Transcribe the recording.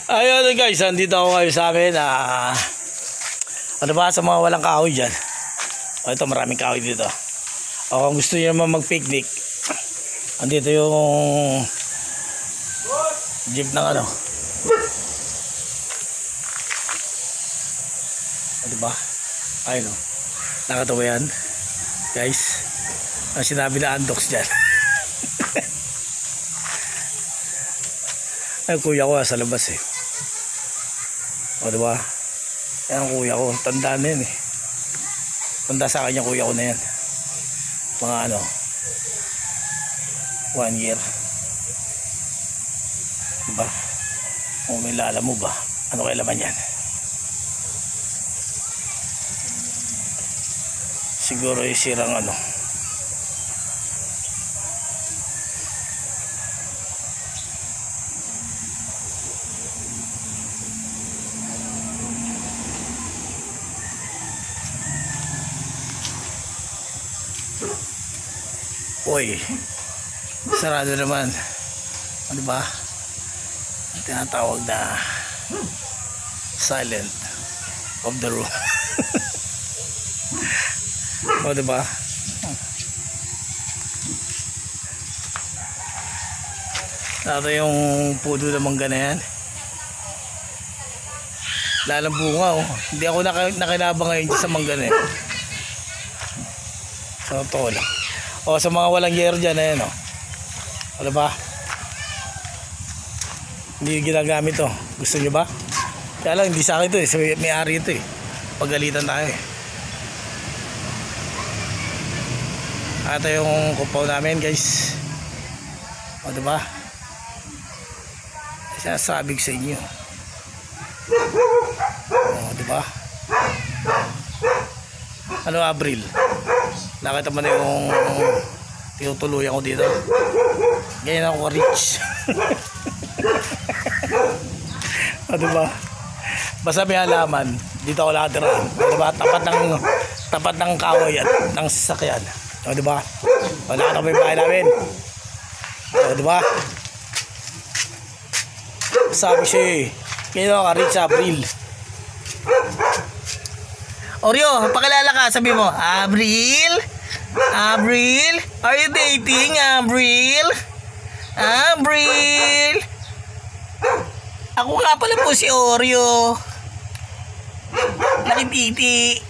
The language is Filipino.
Ayun guys, andito ako kayo sa amin. Ano ba sa mga walang kahoy dyan? Ito, maraming kahoy dito. O kung gusto nyo naman mag-picnic, andito yung jeep ng ano. Diba? Ayun o. Nakatawa yan. Guys, ang sinabi na Andox dyan. Ay, kuya ko sa labas eh. O diba? Yan ang kuya ko. Tanda na yan eh. Tanda sa kanya kuya ko na yan. Mga ano 1 year. Diba? O may lala mo ba? Ano kaya laman yan? Siguro yung sirang ano. Uy, sarado naman. Ano ba? Tinatawag na silent of the room. O diba? Ito yung pudo ng mangga na yan. Lalang bunga oh. Hindi ako nakinabang ngayon sa mangga na yan. Sa totoo lang. O sa mga walang yero dyan, ayan o. Ano ba? Hindi ginagamit to. Gusto nyo ba? Kaya lang, hindi sa akin to eh. So, may-ari ito eh. Pagalitan tayo eh. Ito yung kupaw namin guys. O diba? Sinasabi ko sa inyo. O diba? Ano Abril? Nakita mo na yung tinutuluyan ko dito. Ganyan ako rich. O diba? Basta may halaman, dito ako nakatira. O diba? Tapat ng kahoy at ng sasakyan. O diba? Wala na may bahay namin. O diba? Sabi siya eh. Ganyan ako rich Abril. Oreo, pakilala ka, sabi mo, Abril? Abril? Are you dating, Abril? Abril? Ako nga pala po si Oreo. Laki titi.